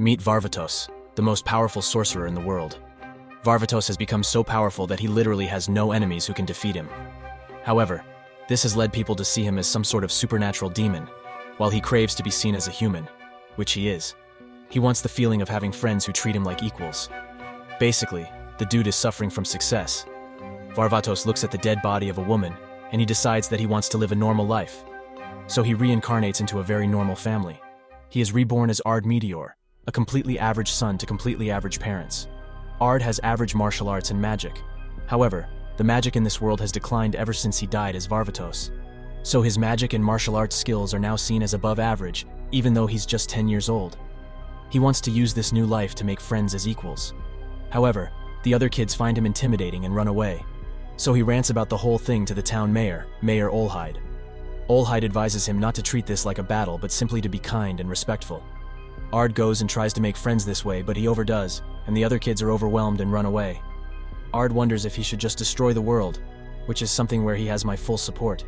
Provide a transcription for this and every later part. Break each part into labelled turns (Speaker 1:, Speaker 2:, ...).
Speaker 1: Meet Varvatos, the most powerful sorcerer in the world. Varvatos has become so powerful that he literally has no enemies who can defeat him. However, this has led people to see him as some sort of supernatural demon, while he craves to be seen as a human, which he is. He wants the feeling of having friends who treat him like equals. Basically, the dude is suffering from success. Varvatos looks at the dead body of a woman, and he decides that he wants to live a normal life. So he reincarnates into a very normal family. He is reborn as Ard Meteor, a completely average son to completely average parents. Ard has average martial arts and magic. However, the magic in this world has declined ever since he died as Varvatos. So his magic and martial arts skills are now seen as above average, even though he's just 10 years old. He wants to use this new life to make friends as equals. However, the other kids find him intimidating and run away. So he rants about the whole thing to the town mayor, Mayor Olhide. Olhide advises him not to treat this like a battle, but simply to be kind and respectful. Ard goes and tries to make friends this way, but he overdoes, and the other kids are overwhelmed and run away. Ard wonders if he should just destroy the world, which is something where he has my full support.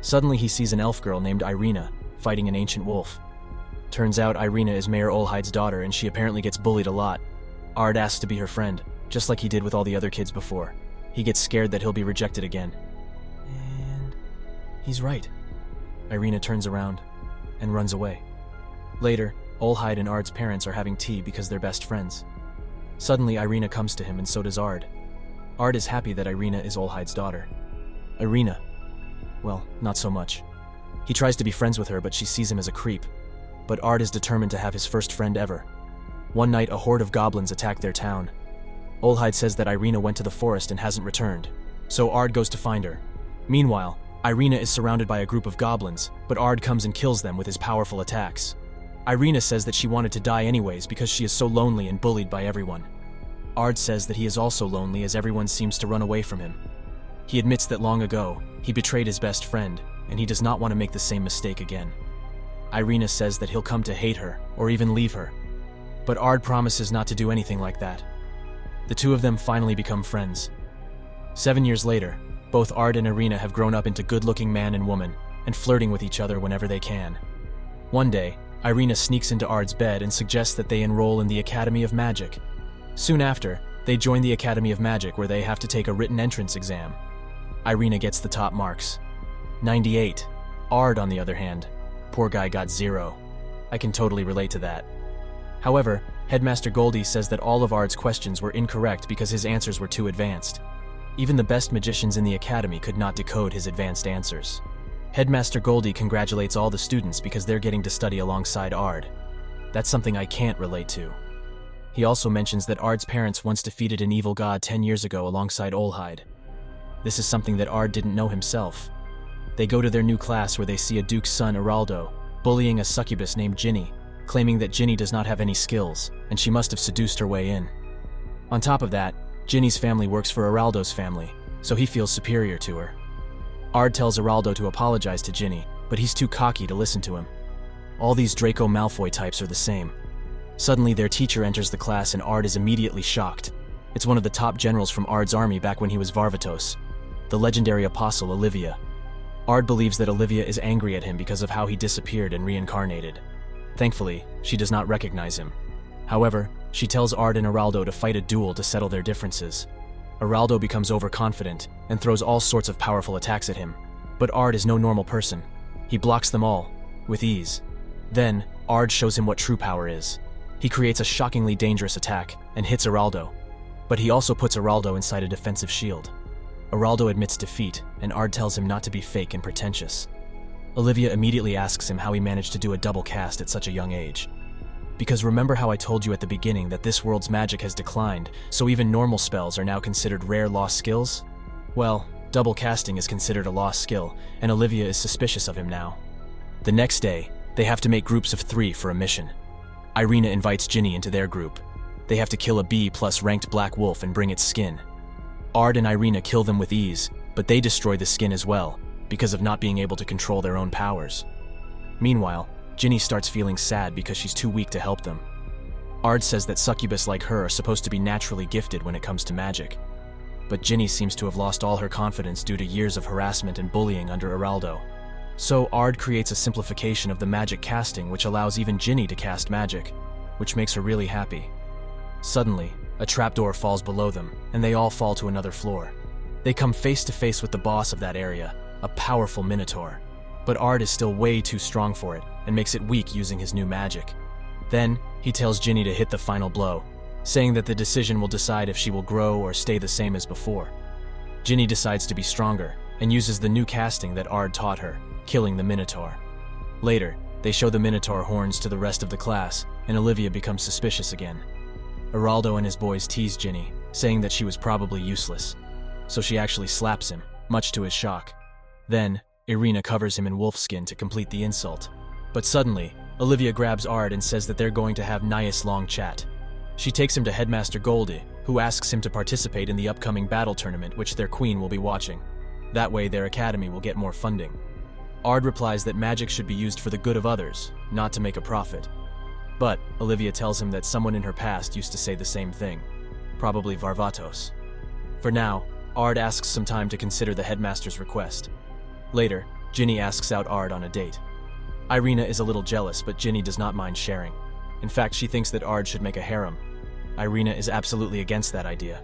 Speaker 1: Suddenly he sees an elf girl named Irina fighting an ancient wolf. Turns out Irina is Mayor Olhide's daughter, and she apparently gets bullied a lot. Ard asks to be her friend, just like he did with all the other kids before. He gets scared that he'll be rejected again. And he's right. Irina turns around and runs away. Later, Olhide and Ard's parents are having tea because they're best friends. Suddenly, Irina comes to him, and so does Ard. Ard is happy that Irina is Olhide's daughter. Irina, well, not so much. He tries to be friends with her, but she sees him as a creep. But Ard is determined to have his first friend ever. One night, a horde of goblins attack their town. Olhide says that Irina went to the forest and hasn't returned, so Ard goes to find her. Meanwhile, Irina is surrounded by a group of goblins, but Ard comes and kills them with his powerful attacks. Irina says that she wanted to die anyways because she is so lonely and bullied by everyone. Ard says that he is also lonely as everyone seems to run away from him. He admits that long ago, he betrayed his best friend, and he does not want to make the same mistake again. Irina says that he'll come to hate her, or even leave her. But Ard promises not to do anything like that. The two of them finally become friends. 7 years later, both Ard and Irina have grown up into good-looking man and woman, and flirting with each other whenever they can. One day, Irina sneaks into Ard's bed and suggests that they enroll in the Academy of Magic. Soon after, they join the Academy of Magic, where they have to take a written entrance exam. Irina gets the top marks. 98. Ard, on the other hand, poor guy got 0. I can totally relate to that. However, Headmaster Goldie says that all of Ard's questions were incorrect because his answers were too advanced. Even the best magicians in the academy could not decode his advanced answers. Headmaster Goldie congratulates all the students because they're getting to study alongside Ard. That's something I can't relate to. He also mentions that Ard's parents once defeated an evil god 10 years ago alongside Olhide. This is something that Ard didn't know himself. They go to their new class where they see a duke's son, Araldo, bullying a succubus named Ginny, claiming that Ginny does not have any skills, and she must have seduced her way in. On top of that, Ginny's family works for Araldo's family, so he feels superior to her. Ard tells Araldo to apologize to Ginny, but he's too cocky to listen to him. All these Draco Malfoy types are the same. Suddenly, their teacher enters the class and Ard is immediately shocked. It's one of the top generals from Ard's army back when he was Varvatos, the legendary apostle Olivia. Ard believes that Olivia is angry at him because of how he disappeared and reincarnated. Thankfully, she does not recognize him. However, she tells Ard and Araldo to fight a duel to settle their differences. Araldo becomes overconfident and throws all sorts of powerful attacks at him. But Ard is no normal person. He blocks them all, with ease. Then, Ard shows him what true power is. He creates a shockingly dangerous attack and hits Araldo. But he also puts Araldo inside a defensive shield. Araldo admits defeat, and Ard tells him not to be fake and pretentious. Olivia immediately asks him how he managed to do a double cast at such a young age. Because remember how I told you at the beginning that this world's magic has declined, so even normal spells are now considered rare lost skills? Well, double casting is considered a lost skill, and Olivia is suspicious of him now. The next day, they have to make groups of 3 for a mission. Irina invites Ginny into their group. They have to kill a B+ ranked black wolf and bring its skin. Ard and Irina kill them with ease, but they destroy the skin as well, because of not being able to control their own powers. Meanwhile, Ginny starts feeling sad because she's too weak to help them. Ard says that succubus like her are supposed to be naturally gifted when it comes to magic. But Ginny seems to have lost all her confidence due to years of harassment and bullying under Araldo. So Ard creates a simplification of the magic casting which allows even Ginny to cast magic. which makes her really happy. Suddenly, a trapdoor falls below them, and they all fall to another floor. They come face to face with the boss of that area, a powerful Minotaur. But Ard is still way too strong for it, and makes it weak using his new magic. Then, he tells Ginny to hit the final blow, saying that the decision will decide if she will grow or stay the same as before. Ginny decides to be stronger, and uses the new casting that Ard taught her, killing the Minotaur. Later, they show the Minotaur horns to the rest of the class, and Olivia becomes suspicious again. Araldo and his boys tease Ginny, saying that she was probably useless. So she actually slaps him, much to his shock. Then, Irina covers him in wolfskin to complete the insult. But suddenly, Olivia grabs Ard and says that they're going to have nice long chat. She takes him to Headmaster Goldie, who asks him to participate in the upcoming battle tournament which their queen will be watching. That way their academy will get more funding. Ard replies that magic should be used for the good of others, not to make a profit. But Olivia tells him that someone in her past used to say the same thing, probably Varvatos. For now, Ard asks some time to consider the headmaster's request. Later, Ginny asks out Ard on a date. Irina is a little jealous, but Ginny does not mind sharing. In fact, she thinks that Ard should make a harem. Irina is absolutely against that idea.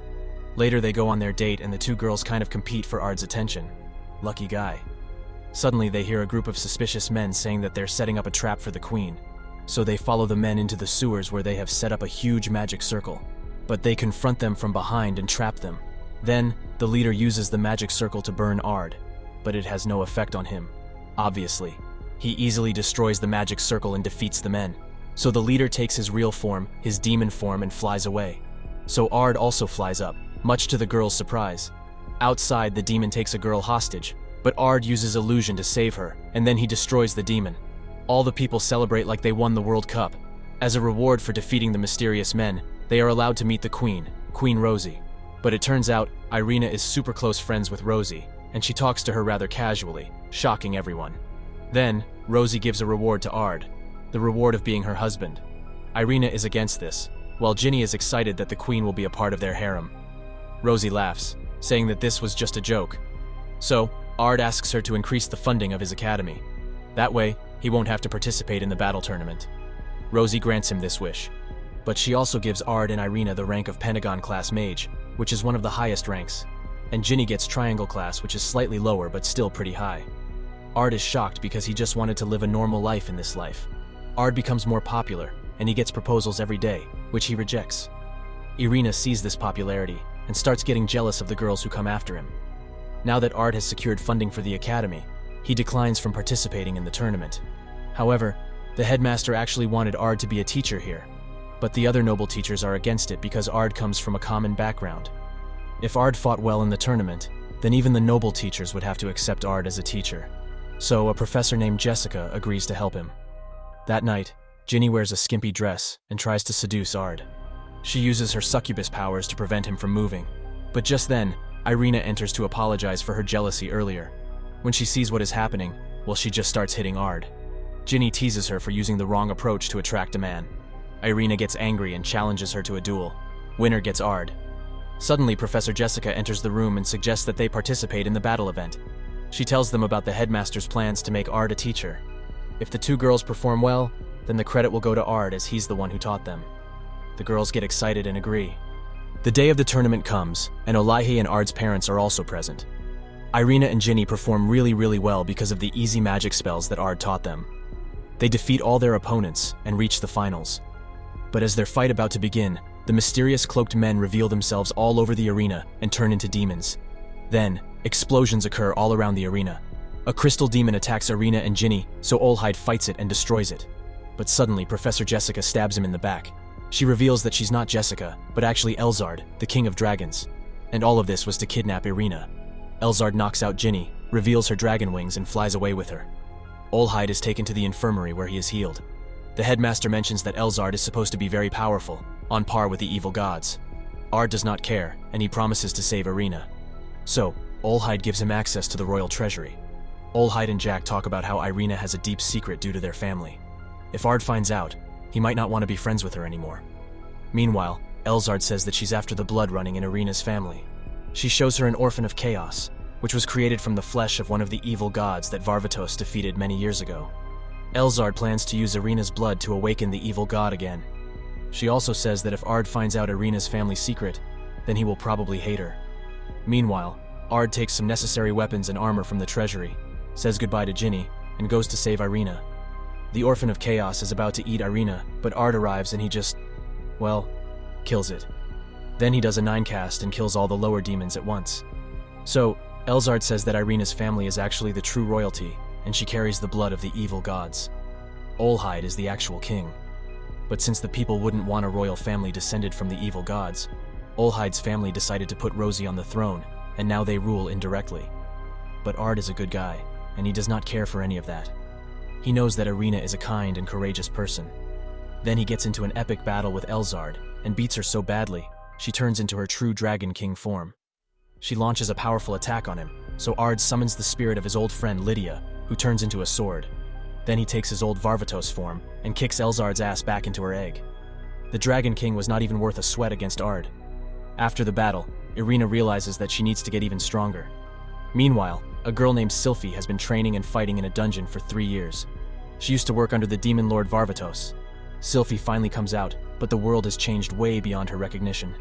Speaker 1: Later they go on their date and the two girls kind of compete for Ard's attention. Lucky guy. Suddenly they hear a group of suspicious men saying that they're setting up a trap for the queen. So they follow the men into the sewers where they have set up a huge magic circle. But they confront them from behind and trap them. Then, the leader uses the magic circle to burn Ard, but it has no effect on him. Obviously, he easily destroys the magic circle and defeats the men. So the leader takes his real form, his demon form, and flies away. So Ard also flies up, much to the girl's surprise. Outside, the demon takes a girl hostage, but Ard uses illusion to save her, and then he destroys the demon. All the people celebrate like they won the World Cup. As a reward for defeating the mysterious men, they are allowed to meet the queen, Queen Rosie. But it turns out, Irina is super close friends with Rosie, and she talks to her rather casually, shocking everyone. Then, Rosie gives a reward to Ard, the reward of being her husband. Irina is against this, while Ginny is excited that the queen will be a part of their harem. Rosie laughs, saying that this was just a joke. So, Ard asks her to increase the funding of his academy. That way, he won't have to participate in the battle tournament. Rosie grants him this wish. But she also gives Ard and Irina the rank of Pentagon class mage, which is one of the highest ranks. And Ginny gets Triangle class, which is slightly lower but still pretty high. Ard is shocked because he just wanted to live a normal life in this life. Ard becomes more popular, and he gets proposals every day, which he rejects. Irina sees this popularity and starts getting jealous of the girls who come after him. Now that Ard has secured funding for the academy, he declines from participating in the tournament. However, the headmaster actually wanted Ard to be a teacher here, but the other noble teachers are against it because Ard comes from a common background. If Ard fought well in the tournament, then even the noble teachers would have to accept Ard as a teacher. So a professor named Jessica agrees to help him. That night, Ginny wears a skimpy dress and tries to seduce Ard. She uses her succubus powers to prevent him from moving. But just then, Irina enters to apologize for her jealousy earlier. When she sees what is happening, well, she just starts hitting Ard. Ginny teases her for using the wrong approach to attract a man. Irina gets angry and challenges her to a duel. Winner gets Ard. Suddenly, Professor Jessica enters the room and suggests that they participate in the battle event. She tells them about the headmaster's plans to make Ard a teacher. If the two girls perform well, then the credit will go to Ard as he's the one who taught them. The girls get excited and agree. The day of the tournament comes, and Olahi and Ard's parents are also present. Irina and Ginny perform really well because of the easy magic spells that Ard taught them. They defeat all their opponents and reach the finals. But as their fight about to begin, the mysterious cloaked men reveal themselves all over the arena and turn into demons. Then, explosions occur all around the arena. A crystal demon attacks Irina and Ginny, so Olhide fights it and destroys it. But suddenly, Professor Jessica stabs him in the back. She reveals that she's not Jessica, but actually Elzard, the king of dragons. And all of this was to kidnap Irina. Elzard knocks out Ginny, reveals her dragon wings, and flies away with her. Olhide is taken to the infirmary where he is healed. The headmaster mentions that Elzard is supposed to be very powerful, on par with the evil gods. Ard does not care, and he promises to save Irina. So, Olhide gives him access to the royal treasury. Olhide and Jack talk about how Irina has a deep secret due to their family. If Ard finds out, he might not want to be friends with her anymore. Meanwhile, Elzard says that she's after the blood running in Irina's family. She shows her an orphan of chaos, which was created from the flesh of one of the evil gods that Varvatos defeated many years ago. Elzard plans to use Irina's blood to awaken the evil god again. She also says that if Ard finds out Irina's family secret, then he will probably hate her. Meanwhile, Ard takes some necessary weapons and armor from the treasury, says goodbye to Ginny, and goes to save Irina. The Orphan of Chaos is about to eat Irina, but Ard arrives and he just, well, kills it. Then he does a 9 cast and kills all the lower demons at once. So, Elzard says that Irina's family is actually the true royalty, and she carries the blood of the evil gods. Olhide is the actual king. But since the people wouldn't want a royal family descended from the evil gods, Olhide's family decided to put Rosie on the throne, and now they rule indirectly. But Ard is a good guy, and he does not care for any of that. He knows that Irina is a kind and courageous person. Then he gets into an epic battle with Elzard, and beats her so badly, she turns into her true Dragon King form. She launches a powerful attack on him, so Ard summons the spirit of his old friend Lydia, who turns into a sword. Then he takes his old Varvatos form, and kicks Elzard's ass back into her egg. The Dragon King was not even worth a sweat against Ard. After the battle, Irina realizes that she needs to get even stronger. Meanwhile, a girl named Sylphie has been training and fighting in a dungeon for 3 years. She used to work under the demon lord Varvatos. Sylphie finally comes out, but the world has changed way beyond her recognition.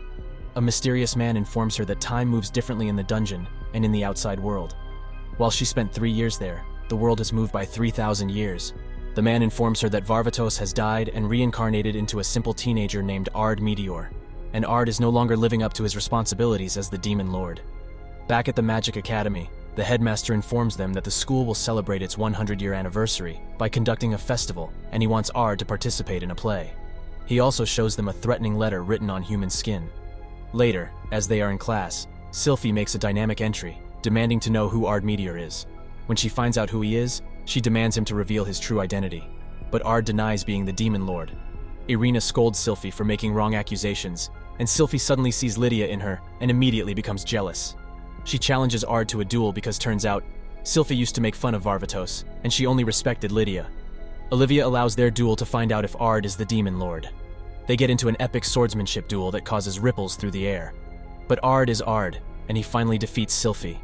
Speaker 1: A mysterious man informs her that time moves differently in the dungeon and in the outside world. While she spent 3 years there, the world has moved by 3,000 years. The man informs her that Varvatos has died and reincarnated into a simple teenager named Ard Meteor, and Ard is no longer living up to his responsibilities as the demon lord. Back at the Magic Academy, the headmaster informs them that the school will celebrate its 100-year anniversary by conducting a festival, and he wants Ard to participate in a play. He also shows them a threatening letter written on human skin. Later, as they are in class, Sylphie makes a dynamic entry, demanding to know who Ard Meteor is. When she finds out who he is, she demands him to reveal his true identity. But Ard denies being the demon lord. Irina scolds Sylphie for making wrong accusations, and Sylphie suddenly sees Lydia in her and immediately becomes jealous. She challenges Ard to a duel because turns out, Sylphie used to make fun of Varvatos, and she only respected Lydia. Olivia allows their duel to find out if Ard is the demon lord. They get into an epic swordsmanship duel that causes ripples through the air. But Ard is Ard, and he finally defeats Sylphie.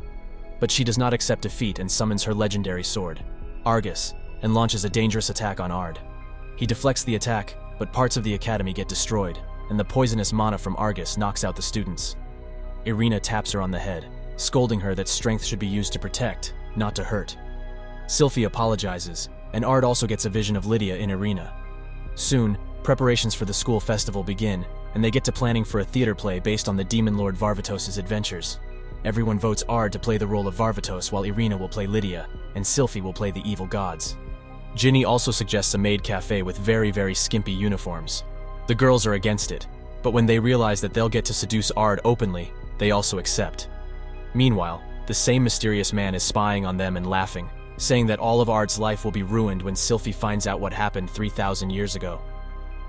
Speaker 1: But she does not accept defeat and summons her legendary sword, Argus, and launches a dangerous attack on Ard. He deflects the attack, but parts of the academy get destroyed, and the poisonous mana from Argus knocks out the students. Irina taps her on the head, scolding her that strength should be used to protect, not to hurt. Sylphie apologizes, and Ard also gets a vision of Lydia in Irina. Soon, preparations for the school festival begin, and they get to planning for a theater play based on the demon lord Varvatos' adventures. Everyone votes Ard to play the role of Varvatos while Irina will play Lydia, and Sylphie will play the evil gods. Ginny also suggests a maid cafe with very skimpy uniforms. The girls are against it, but when they realize that they'll get to seduce Ard openly, they also accept. Meanwhile, the same mysterious man is spying on them and laughing, saying that all of Ard's life will be ruined when Sylphie finds out what happened 3,000 years ago.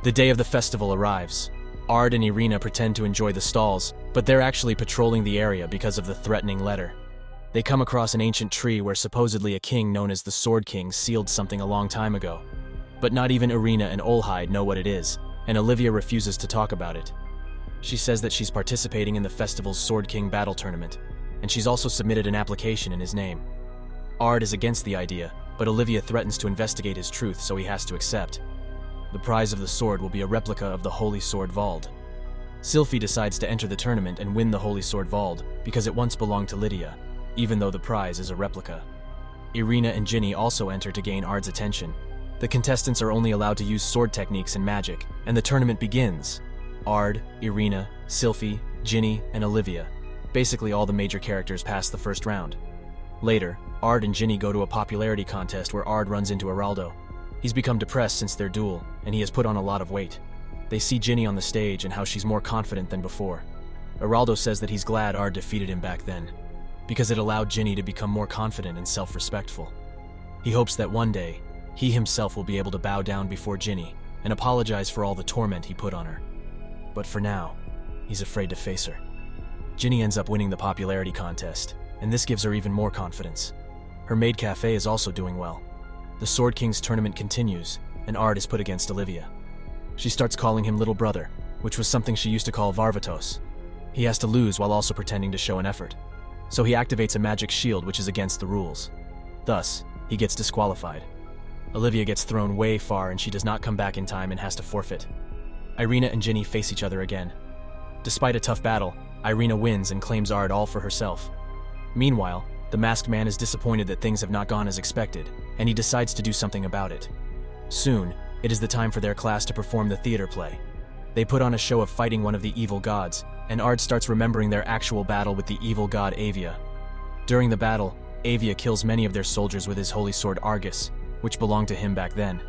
Speaker 1: The day of the festival arrives. Ard and Irina pretend to enjoy the stalls, but they're actually patrolling the area because of the threatening letter. They come across an ancient tree where supposedly a king known as the Sword King sealed something a long time ago. But not even Irina and Olhide know what it is, and Olivia refuses to talk about it. She says that she's participating in the festival's Sword King battle tournament, and she's also submitted an application in his name. Ard is against the idea, but Olivia threatens to investigate his truth, so he has to accept. The prize of the sword will be a replica of the Holy Sword Vald. Sylphie decides to enter the tournament and win the Holy Sword Vald because it once belonged to Lydia, even though the prize is a replica. Irina and Ginny also enter to gain Ard's attention. The contestants are only allowed to use sword techniques and magic, and the tournament begins. Ard, Irina, Sylphie, Ginny, and Olivia. Basically all the major characters pass the first round. Later, Ard and Ginny go to a popularity contest where Ard runs into Araldo. He's become depressed since their duel, and he has put on a lot of weight. They see Ginny on the stage and how she's more confident than before. Araldo says that he's glad Ard defeated him back then, because it allowed Ginny to become more confident and self-respectful. He hopes that one day, he himself will be able to bow down before Ginny and apologize for all the torment he put on her. But for now, he's afraid to face her. Ginny ends up winning the popularity contest, and this gives her even more confidence. Her maid cafe is also doing well. The Sword King's tournament continues, and Ard is put against Olivia. She starts calling him little brother, which was something she used to call Varvatos. He has to lose while also pretending to show an effort. So he activates a magic shield which is against the rules. Thus, he gets disqualified. Olivia gets thrown way far and she does not come back in time and has to forfeit. Irina and Ginny face each other again. Despite a tough battle, Irina wins and claims Ard all for herself. Meanwhile, the masked man is disappointed that things have not gone as expected, and he decides to do something about it. Soon, it is the time for their class to perform the theater play. They put on a show of fighting one of the evil gods, and Ard starts remembering their actual battle with the evil god Avia. During the battle, Avia kills many of their soldiers with his holy sword Argus, which belonged to him back then.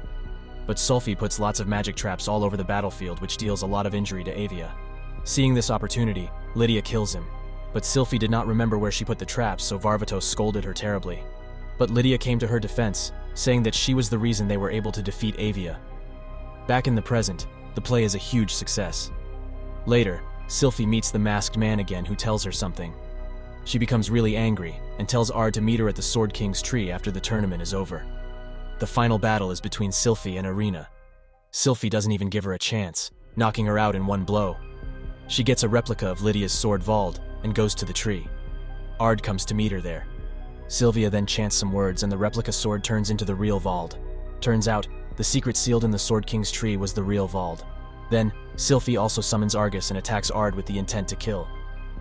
Speaker 1: But Sulfi puts lots of magic traps all over the battlefield, which deals a lot of injury to Avia. Seeing this opportunity, Lydia kills him. But Sylphie did not remember where she put the traps, so Varvatos scolded her terribly. But Lydia came to her defense, saying that she was the reason they were able to defeat Avia. Back in the present, the play is a huge success. Later, Sylphie meets the masked man again, who tells her something. She becomes really angry and tells Ard to meet her at the Sword King's tree after the tournament is over. The final battle is between Sylphie and Irina. Sylphie doesn't even give her a chance, knocking her out in one blow. She gets a replica of Lydia's sword Vald and goes to the tree. Ard comes to meet her there. Sylvia then chants some words and the replica sword turns into the real Vald. Turns out, the secret sealed in the Sword King's tree was the real Vald. Then, Sylphie also summons Argus and attacks Ard with the intent to kill.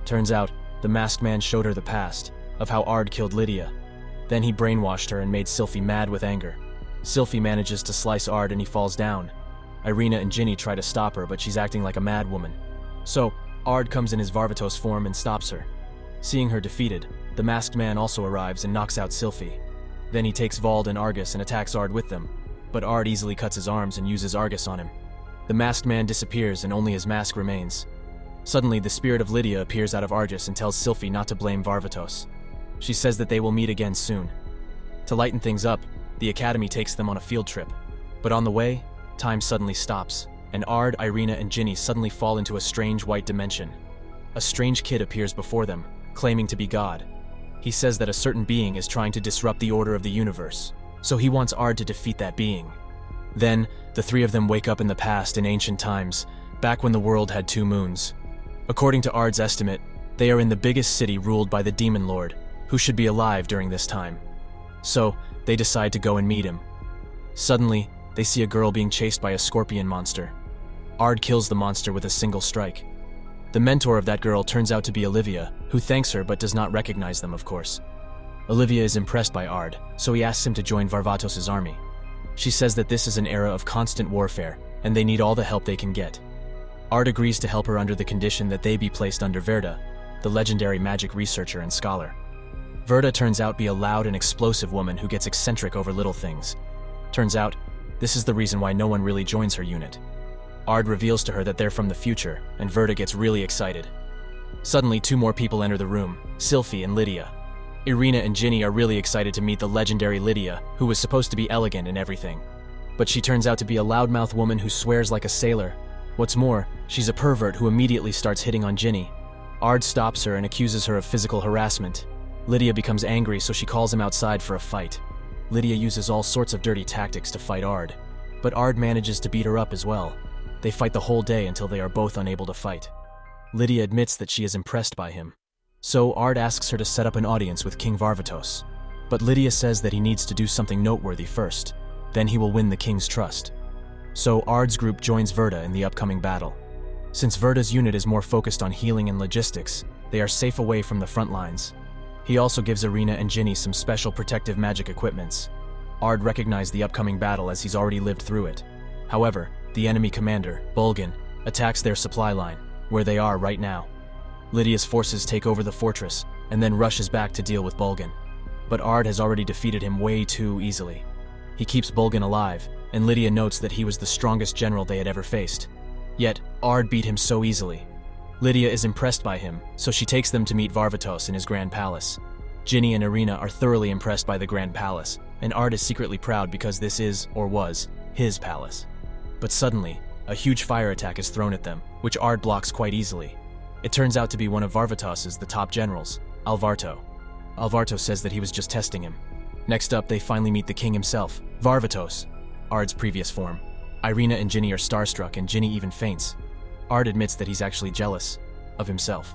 Speaker 1: Turns out, the masked man showed her the past, of how Ard killed Lydia. Then he brainwashed her and made Sylphie mad with anger. Sylphie manages to slice Ard and he falls down. Irina and Ginny try to stop her, but she's acting like a mad woman. So, Ard comes in his Varvatos form and stops her. Seeing her defeated, the masked man also arrives and knocks out Sylphie. Then he takes Vald and Argus and attacks Ard with them, but Ard easily cuts his arms and uses Argus on him. The masked man disappears and only his mask remains. Suddenly, the spirit of Lydia appears out of Argus and tells Sylphie not to blame Varvatos. She says that they will meet again soon. To lighten things up, the Academy takes them on a field trip. But on the way, time suddenly stops, and Ard, Irina, and Ginny suddenly fall into a strange white dimension. A strange kid appears before them, claiming to be God. He says that a certain being is trying to disrupt the order of the universe, so he wants Ard to defeat that being. Then, the three of them wake up in the past in ancient times, back when the world had 2 moons. According to Ard's estimate, they are in the biggest city ruled by the Demon Lord, who should be alive during this time. So, they decide to go and meet him. Suddenly, they see a girl being chased by a scorpion monster. Ard kills the monster with a single strike. The mentor of that girl turns out to be Olivia, who thanks her but does not recognize them, of course. Olivia is impressed by Ard, so he asks him to join Varvatos' army. She says that this is an era of constant warfare, and they need all the help they can get. Ard agrees to help her under the condition that they be placed under Verda, the legendary magic researcher and scholar. Verda turns out to be a loud and explosive woman who gets eccentric over little things. Turns out, this is the reason why no one really joins her unit. Ard reveals to her that they're from the future, and Verda gets really excited. Suddenly, 2 more people enter the room, Sylphie and Lydia. Irina and Ginny are really excited to meet the legendary Lydia, who was supposed to be elegant and everything. But she turns out to be a loudmouth woman who swears like a sailor. What's more, she's a pervert who immediately starts hitting on Ginny. Ard stops her and accuses her of physical harassment. Lydia becomes angry, so she calls him outside for a fight. Lydia uses all sorts of dirty tactics to fight Ard, but Ard manages to beat her up as well. They fight the whole day until they are both unable to fight. Lydia admits that she is impressed by him. So Ard asks her to set up an audience with King Varvatos. But Lydia says that he needs to do something noteworthy first. Then he will win the king's trust. So Ard's group joins Verda in the upcoming battle. Since Verda's unit is more focused on healing and logistics, they are safe away from the front lines. He also gives Irina and Ginny some special protective magic equipments. Ard recognized the upcoming battle as he's already lived through it. However, the enemy commander, Bulgan, attacks their supply line, where they are right now. Lydia's forces take over the fortress, and then rushes back to deal with Bulgan. But Ard has already defeated him way too easily. He keeps Bulgan alive, and Lydia notes that he was the strongest general they had ever faced. Yet, Ard beat him so easily. Lydia is impressed by him, so she takes them to meet Varvatos in his Grand Palace. Ginny and Irina are thoroughly impressed by the Grand Palace, and Ard is secretly proud because this is, or was, his palace. But suddenly, a huge fire attack is thrown at them, which Ard blocks quite easily. It turns out to be one of Varvatos's the top generals, Alvarto. Alvarto says that he was just testing him. Next up, they finally meet the king himself, Varvatos, Ard's previous form. Irina and Ginny are starstruck, and Ginny even faints. Ard admits that he's actually jealous of himself.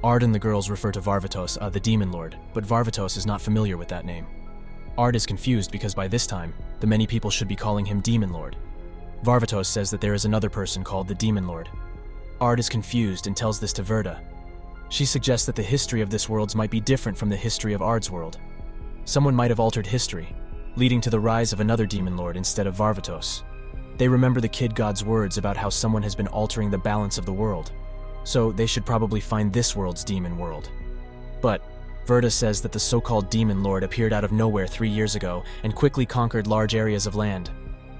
Speaker 1: Ard and the girls refer to Varvatos, the Demon Lord, but Varvatos is not familiar with that name. Ard is confused because by this time, the many people should be calling him Demon Lord. Varvatos says that there is another person called the Demon Lord. Ard is confused and tells this to Verda. She suggests that the history of this world might be different from the history of Ard's world. Someone might have altered history, leading to the rise of another Demon Lord instead of Varvatos. They remember the kid god's words about how someone has been altering the balance of the world, so they should probably find this world's demon world. But Verda says that the so-called Demon Lord appeared out of nowhere 3 years ago and quickly conquered large areas of land.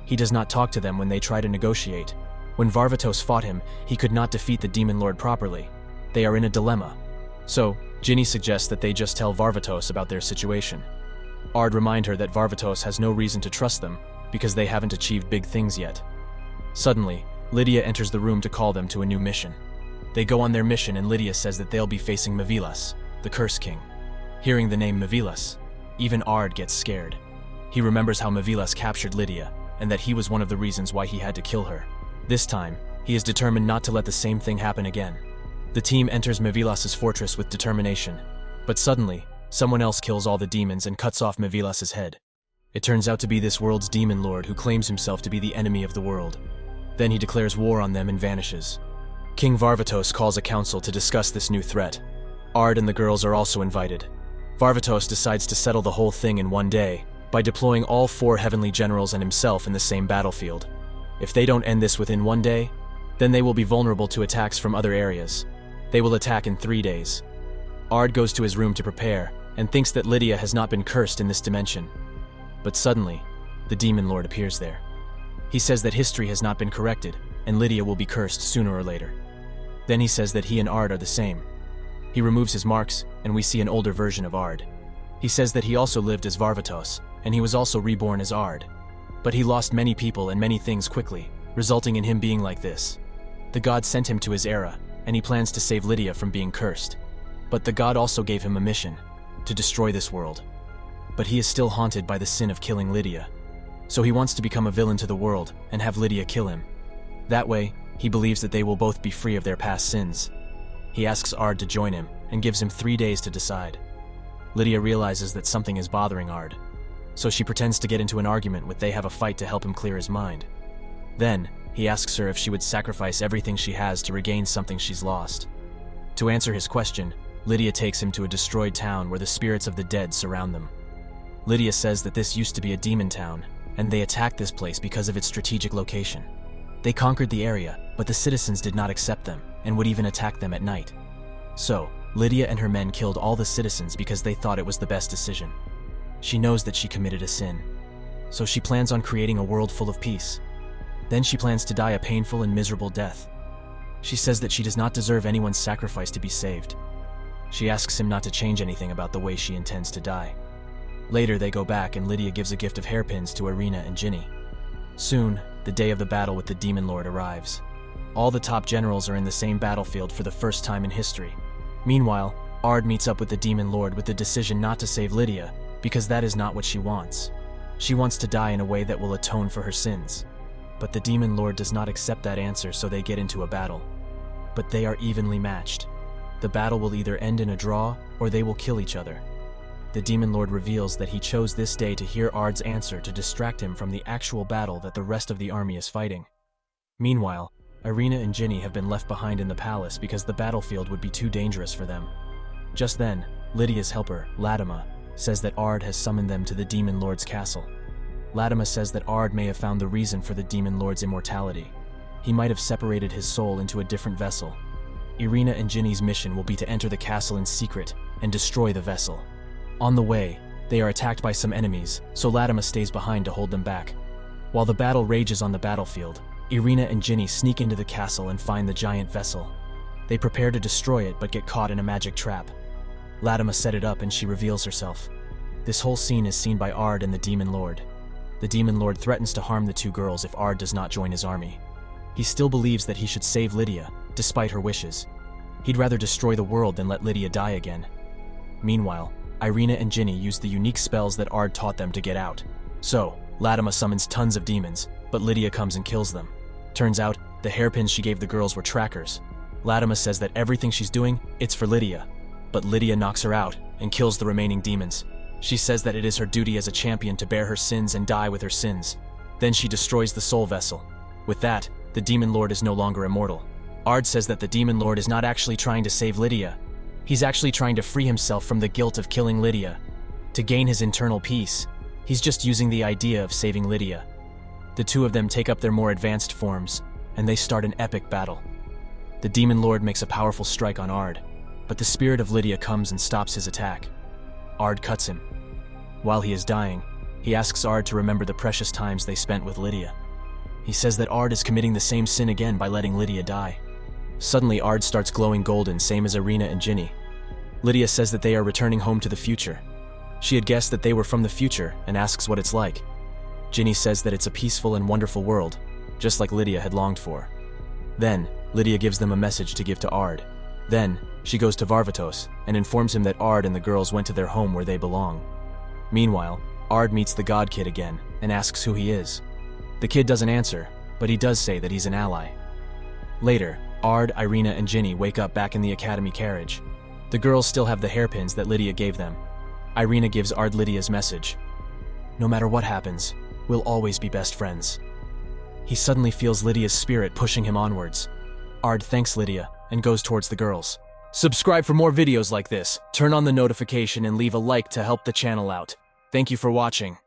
Speaker 1: He does not talk to them when they try to negotiate. When Varvatos fought him, he could not defeat the Demon Lord properly. They are in a dilemma. So, Ginny suggests that they just tell Varvatos about their situation. Ard reminds her that Varvatos has no reason to trust them because they haven't achieved big things yet. Suddenly, Lydia enters the room to call them to a new mission. They go on their mission and Lydia says that they'll be facing Mavilas, the Curse King. Hearing the name Mavilas, even Ard gets scared. He remembers how Mavilas captured Lydia and that he was one of the reasons why he had to kill her. This time, he is determined not to let the same thing happen again. The team enters Mavilas's fortress with determination, but suddenly, someone else kills all the demons and cuts off Mavilas's head. It turns out to be this world's demon lord who claims himself to be the enemy of the world. Then he declares war on them and vanishes. King Varvatos calls a council to discuss this new threat. Ard and the girls are also invited. Varvatos decides to settle the whole thing in one day by deploying all 4 heavenly generals and himself in the same battlefield. If they don't end this within 1 day, then they will be vulnerable to attacks from other areas. They will attack in 3 days. Ard goes to his room to prepare and thinks that Lydia has not been cursed in this dimension. But suddenly, the Demon Lord appears there. He says that history has not been corrected and Lydia will be cursed sooner or later. Then he says that he and Ard are the same. He removes his marks and we see an older version of Ard. He says that he also lived as Varvatos and he was also reborn as Ard. But he lost many people and many things quickly, resulting in him being like this. The god sent him to his era, and he plans to save Lydia from being cursed. But the god also gave him a mission, to destroy this world. But he is still haunted by the sin of killing Lydia. So he wants to become a villain to the world and have Lydia kill him. That way, he believes that they will both be free of their past sins. He asks Ard to join him and gives him 3 days to decide. Lydia realizes that something is bothering Ard, so she pretends to get into an argument with they have a fight to help him clear his mind. Then, he asks her if she would sacrifice everything she has to regain something she's lost. To answer his question, Lydia takes him to a destroyed town where the spirits of the dead surround them. Lydia says that this used to be a demon town, and they attacked this place because of its strategic location. They conquered the area, but the citizens did not accept them and would even attack them at night. So, Lydia and her men killed all the citizens because they thought it was the best decision. She knows that she committed a sin, so she plans on creating a world full of peace. Then she plans to die a painful and miserable death. She says that she does not deserve anyone's sacrifice to be saved. She asks him not to change anything about the way she intends to die. Later they go back and Lydia gives a gift of hairpins to Irina and Ginny. Soon, the day of the battle with the Demon Lord arrives. All the top generals are in the same battlefield for the first time in history. Meanwhile, Ard meets up with the Demon Lord with the decision not to save Lydia, because that is not what she wants. She wants to die in a way that will atone for her sins. But the Demon Lord does not accept that answer, so they get into a battle. But they are evenly matched. The battle will either end in a draw, or they will kill each other. The Demon Lord reveals that he chose this day to hear Ard's answer to distract him from the actual battle that the rest of the army is fighting. Meanwhile, Irina and Ginny have been left behind in the palace because the battlefield would be too dangerous for them. Just then, Lydia's helper, Lydia, says that Ard has summoned them to the Demon Lord's castle. Lydia says that Ard may have found the reason for the Demon Lord's immortality. He might have separated his soul into a different vessel. Irina and Ginny's mission will be to enter the castle in secret and destroy the vessel. On the way, they are attacked by some enemies, so Lydia stays behind to hold them back. While the battle rages on the battlefield, Irina and Ginny sneak into the castle and find the giant vessel. They prepare to destroy it but get caught in a magic trap. Lydia set it up and she reveals herself. This whole scene is seen by Ard and the Demon Lord. The Demon Lord threatens to harm the 2 girls if Ard does not join his army. He still believes that he should save Lydia, despite her wishes. He'd rather destroy the world than let Lydia die again. Meanwhile, Irina and Ginny use the unique spells that Ard taught them to get out. So, Lydia summons tons of demons, but Lydia comes and kills them. Turns out, the hairpins she gave the girls were trackers. Lydia says that everything she's doing, it's for Lydia. But Lydia knocks her out and kills the remaining demons. She says that it is her duty as a champion to bear her sins and die with her sins. Then she destroys the soul vessel. With that, the Demon Lord is no longer immortal. Ard says that the Demon Lord is not actually trying to save Lydia. He's actually trying to free himself from the guilt of killing Lydia. To gain his internal peace, he's just using the idea of saving Lydia. The two of them take up their more advanced forms, and they start an epic battle. The Demon Lord makes a powerful strike on Ard, but the spirit of Lydia comes and stops his attack. Ard cuts him. While he is dying, he asks Ard to remember the precious times they spent with Lydia. He says that Ard is committing the same sin again by letting Lydia die. Suddenly, Ard starts glowing golden, same as Irina and Ginny. Lydia says that they are returning home to the future. She had guessed that they were from the future and asks what it's like. Ginny says that it's a peaceful and wonderful world, just like Lydia had longed for. Then, Lydia gives them a message to give to Ard. Then, she goes to Varvatos and informs him that Ard and the girls went to their home where they belong. Meanwhile, Ard meets the God Kid again and asks who he is. The kid doesn't answer, but he does say that he's an ally. Later, Ard, Irina, and Ginny wake up back in the academy carriage. The girls still have the hairpins that Lydia gave them. Irina gives Ard Lydia's message. No matter what happens, we'll always be best friends. He suddenly feels Lydia's spirit pushing him onwards. Ard thanks Lydia and goes towards the girls. Subscribe for more videos like this, turn on the notification and leave a like to help the channel out. Thank you for watching.